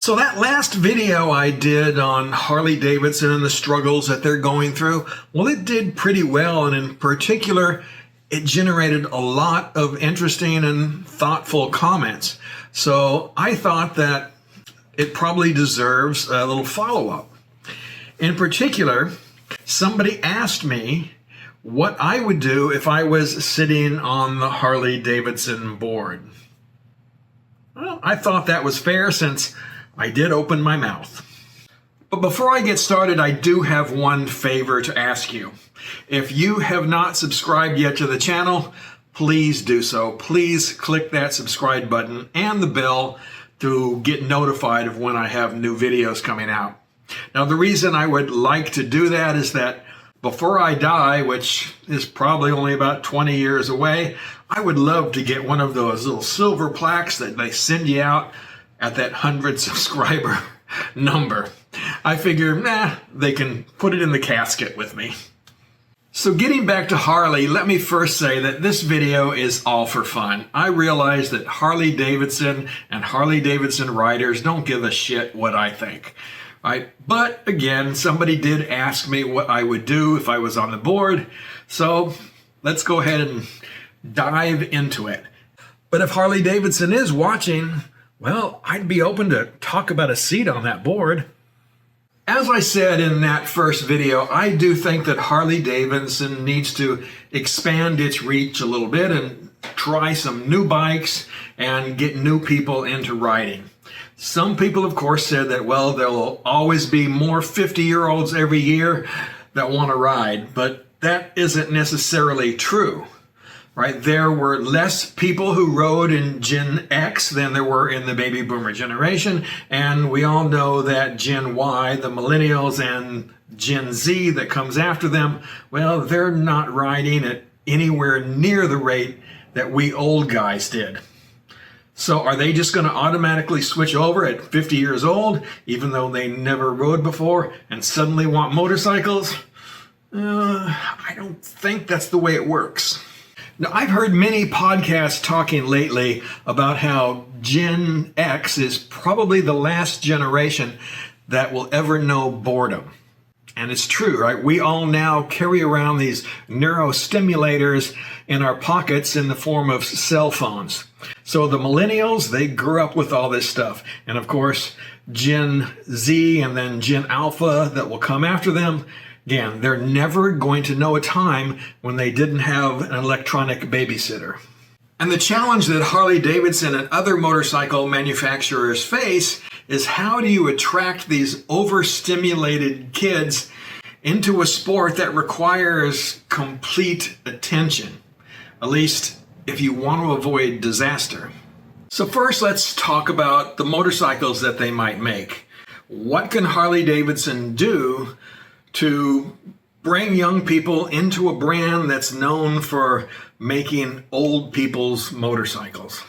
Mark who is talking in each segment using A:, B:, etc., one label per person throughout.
A: So that last video I did on Harley Davidson and the struggles that they're going through, well, it did pretty well. And in particular, it generated a lot of interesting and thoughtful comments. So I thought that it probably deserves a little follow-up. In particular, somebody asked me what I would do if I was sitting on the Harley Davidson board. Well, I thought that was fair since I did open my mouth. But before I get started, I do have one favor to ask you. If you have not subscribed yet to the channel, please do so. Please click that subscribe button and the bell to get notified of when I have new videos coming out. Now, the reason I would like to do that is that before I die, which is probably only about 20 years away, I would love to get one of those little silver plaques that they send you out at that 100 subscriber number. I figure, they can put it in the casket with me. So getting back to Harley, let me first say that this video is all for fun. I realize that Harley Davidson and Harley Davidson riders don't give a shit what I think. Right? But again, somebody did ask me what I would do if I was on the board. So let's go ahead and dive into it. But if Harley Davidson is watching, well, I'd be open to talk about a seat on that board. As I said in that first video, I do think that Harley Davidson needs to expand its reach a little bit and try some new bikes and get new people into riding. Some people, of course, said that, well, there'll always be more 50-year-olds every year that want to ride, but that isn't necessarily true. Right? There were less people who rode in Gen X than there were in the baby boomer generation. And we all know that Gen Y, the millennials, and Gen Z that comes after them, well, they're not riding at anywhere near the rate that we old guys did. So are they just going to automatically switch over at 50 years old, even though they never rode before, and suddenly want motorcycles? I don't think that's the way it works. Now, I've heard many podcasts talking lately about how Gen X is probably the last generation that will ever know boredom. And it's true, right? We all now carry around these neurostimulators in our pockets in the form of cell phones. So the millennials, they grew up with all this stuff. And of course, Gen Z and then Gen Alpha that will come after them, again, they're never going to know a time when they didn't have an electronic babysitter. And the challenge that Harley Davidson and other motorcycle manufacturers face is how do you attract these overstimulated kids into a sport that requires complete attention, at least if you want to avoid disaster. So first, let's talk about the motorcycles that they might make. What can Harley Davidson do to bring young people into a brand that's known for making old people's motorcycles?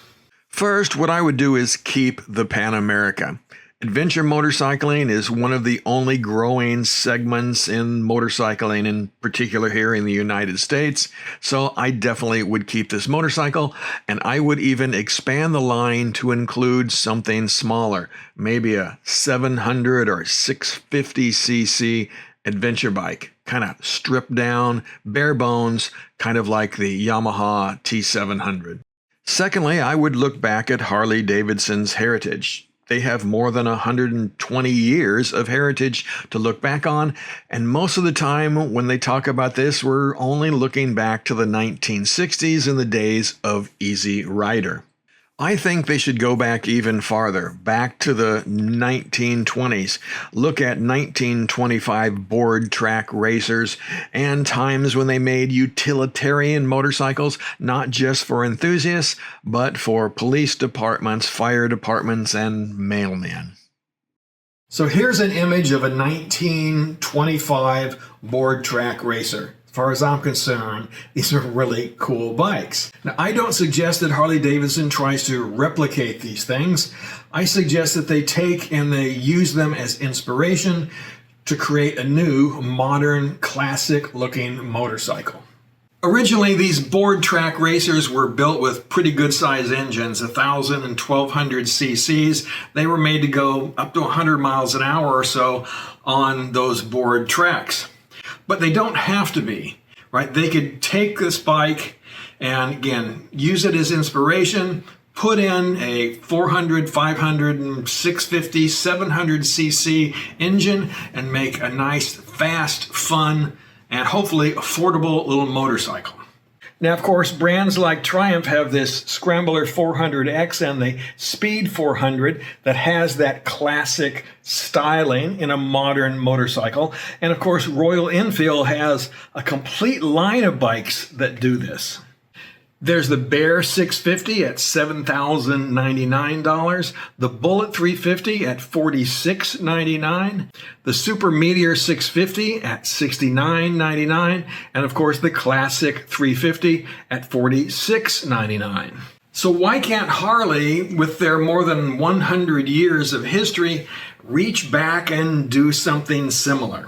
A: First, what I would do is keep the Pan America. Adventure motorcycling is one of the only growing segments in motorcycling, in particular here in the United States. So I definitely would keep this motorcycle, and I would even expand the line to include something smaller, maybe a 700 or 650cc adventure bike, kind of stripped down, bare bones, kind of like the Yamaha T700. Secondly, I would look back at Harley Davidson's heritage. They have more than 120 years of heritage to look back on, and most of the time when they talk about this, we're only looking back to the 1960s and the days of Easy Rider. I think they should go back even farther, back to the 1920s. Look at 1925 board track racers and times when they made utilitarian motorcycles, not just for enthusiasts, but for police departments, fire departments, and mailmen. So here's an image of a 1925 board track racer. As far as I'm concerned, these are really cool bikes. Now, I don't suggest that Harley Davidson tries to replicate these things. I suggest that they take and they use them as inspiration to create a new, modern, classic-looking motorcycle. Originally, these board track racers were built with pretty good size engines, 1,000 and 1,200 cc's. They were made to go up to 100 miles an hour or so on those board tracks. But they don't have to be, right? They could take this bike and, again, use it as inspiration, put in a 400, 500, and 650, 700 cc engine and make a nice, fast, fun, and hopefully affordable little motorcycle. Now, of course, brands like Triumph have this Scrambler 400X and the Speed 400 that has that classic styling in a modern motorcycle. And of course, Royal Enfield has a complete line of bikes that do this. There's the Bear 650 at $7,099, the Bullet 350 at $46.99, the Super Meteor 650 at $69.99, and of course the Classic 350 at $46.99. So why can't Harley, with their more than 100 years of history, reach back and do something similar?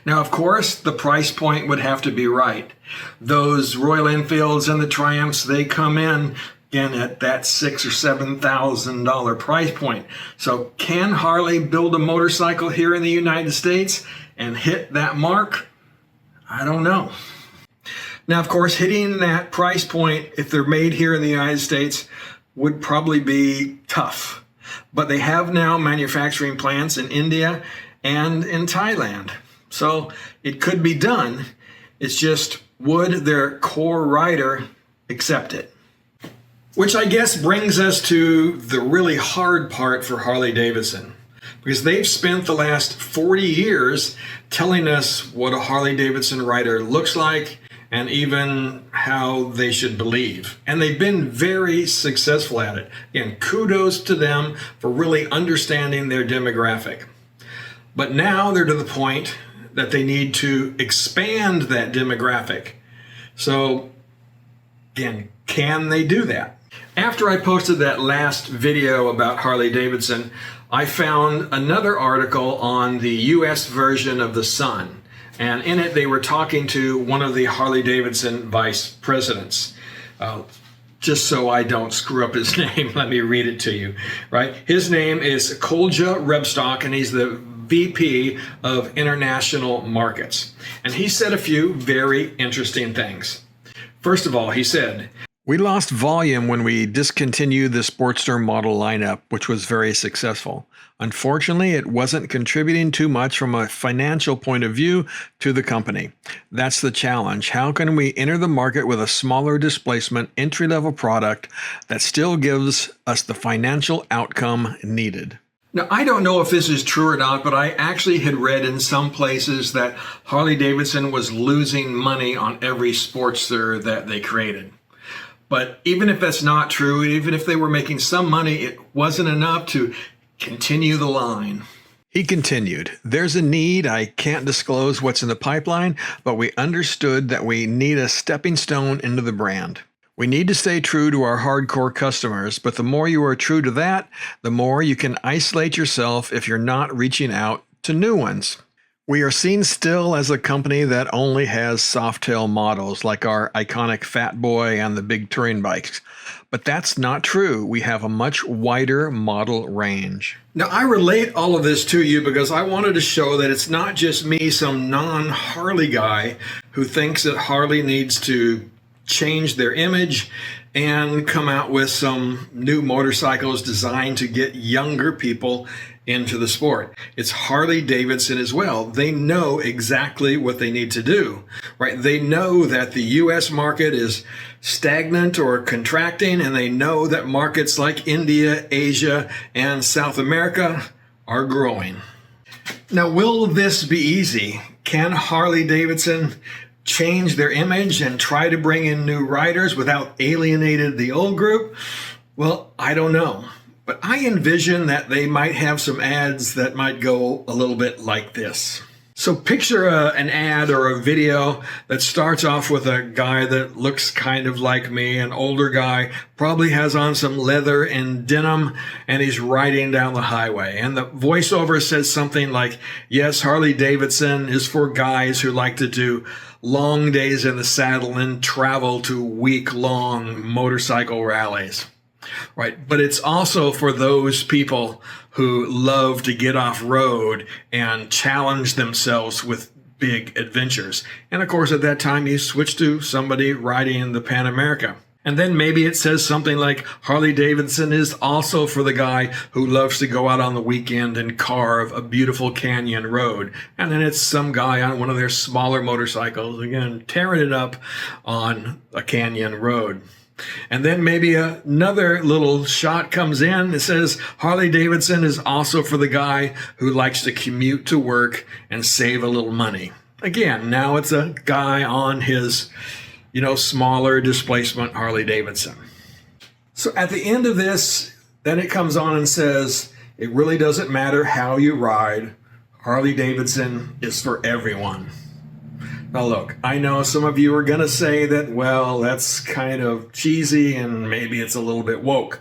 A: Now, of course, the price point would have to be right. Those Royal Enfields and the Triumphs, they come in again at that $6,000 or $7,000 price point. So can Harley build a motorcycle here in the United States and hit that mark? I don't know. Now, of course, hitting that price point, if they're made here in the United States, would probably be tough. But they have now manufacturing plants in India and in Thailand. So it could be done. It's just, would their core rider accept it? Which I guess brings us to the really hard part for Harley Davidson, because they've spent the last 40 years telling us what a Harley Davidson rider looks like and even how they should believe. And they've been very successful at it. Again, kudos to them for really understanding their demographic. But now they're to the point that they need to expand that demographic. So again, can they do that? After I posted that last video about Harley Davidson, I found another article on the US version of The Sun. And in it, they were talking to one of the Harley Davidson vice presidents. Just so I don't screw up his name, let me read it to you, right? His name is Kolja Rebstock, and he's the VP of International Markets. And he said a few very interesting things. First of all, he said, "We lost volume when we discontinued the Sportster model lineup, which was very successful. Unfortunately, it wasn't contributing too much from a financial point of view to the company. That's the challenge. How can we enter the market with a smaller displacement, entry-level product that still gives us the financial outcome needed?" Now, I don't know if this is true or not, but I actually had read in some places that Harley Davidson was losing money on every Sportster that they created. But even if that's not true, even if they were making some money, it wasn't enough to continue the line. He continued, "There's a need. I can't disclose what's in the pipeline, but we understood that we need a stepping stone into the brand. We need to stay true to our hardcore customers, but the more you are true to that, the more you can isolate yourself if you're not reaching out to new ones. We are seen still as a company that only has softail models like our iconic Fat Boy and the big touring bikes. But that's not true. We have a much wider model range." Now, I relate all of this to you because I wanted to show that it's not just me, some non-Harley guy, who thinks that Harley needs to change their image and come out with some new motorcycles designed to get younger people into the sport. It's Harley Davidson as well. They know exactly what they need to do, right? They know that the US market is stagnant or contracting, and they know that markets like India, Asia, and South America are growing. Now, will this be easy? Can Harley Davidson change their image and try to bring in new riders without alienating the old group? Well, I don't know. But I envision that they might have some ads that might go a little bit like this. So picture an ad or a video that starts off with a guy that looks kind of like me, an older guy, probably has on some leather and denim, and he's riding down the highway. And the voiceover says something like, yes, Harley Davidson is for guys who like to do long days in the saddle and travel to week-long motorcycle rallies. Right, but it's also for those people who love to get off road and challenge themselves with big adventures. And of course, at that time, you switch to somebody riding the Pan America. And then maybe it says something like Harley Davidson is also for the guy who loves to go out on the weekend and carve a beautiful canyon road. And then it's some guy on one of their smaller motorcycles, again, tearing it up on a canyon road. And then maybe another little shot comes in that says Harley Davidson is also for the guy who likes to commute to work and save a little money. Again, now it's a guy on his, smaller displacement Harley Davidson. So at the end of this, then it comes on and says, it really doesn't matter how you ride. Harley Davidson is for everyone. Now look, I know some of you are going to say that, well, that's kind of cheesy and maybe it's a little bit woke.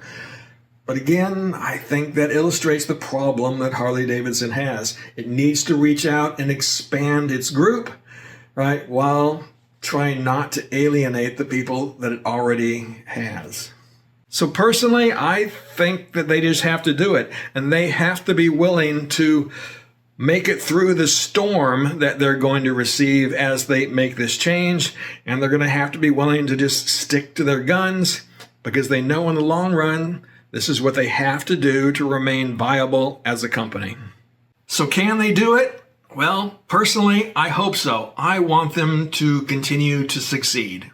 A: But again, I think that illustrates the problem that Harley Davidson has. It needs to reach out and expand its group, right, while trying not to alienate the people that it already has. So personally, I think that they just have to do it, and they have to be willing to make it through the storm that they're going to receive as they make this change. And they're going to have to be willing to just stick to their guns because they know in the long run, this is what they have to do to remain viable as a company. So can they do it? Well, personally, I hope so. I want them to continue to succeed.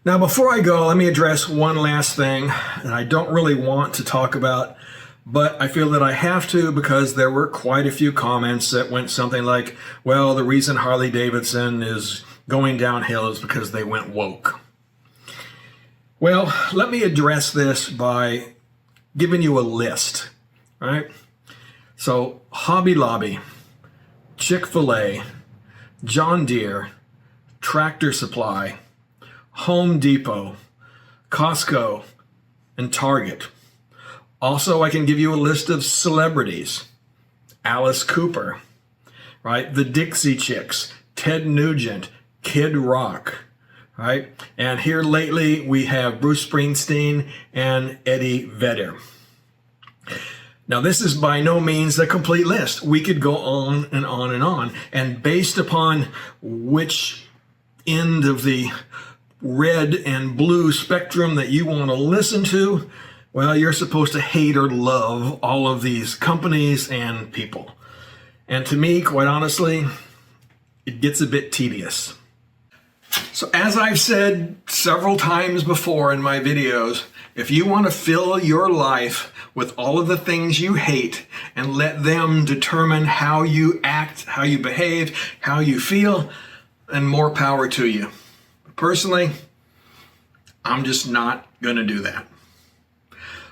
A: Now, before I go, let me address one last thing that I don't really want to talk about, but I feel that I have to because there were quite a few comments that went something like, well, the reason Harley Davidson is going downhill is because they went woke. Well, let me address this by giving you a list, right? So Hobby Lobby, Chick-fil-A, John Deere, Tractor Supply, Home Depot, Costco, and Target. Also, I can give you a list of celebrities. Alice Cooper, right? The Dixie Chicks, Ted Nugent, Kid Rock, right? And here lately, we have Bruce Springsteen and Eddie Vedder. Now, this is by no means a complete list. We could go on and on and on. And based upon which end of the red and blue spectrum that you want to listen to, well, you're supposed to hate or love all of these companies and people. And to me, quite honestly, it gets a bit tedious. So as I've said several times before in my videos, if you want to fill your life with all of the things you hate and let them determine how you act, how you behave, how you feel, then more power to you. Personally, I'm just not going to do that.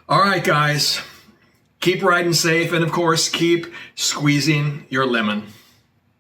A: All right, guys, keep riding safe and, of course, keep squeezing your lemon.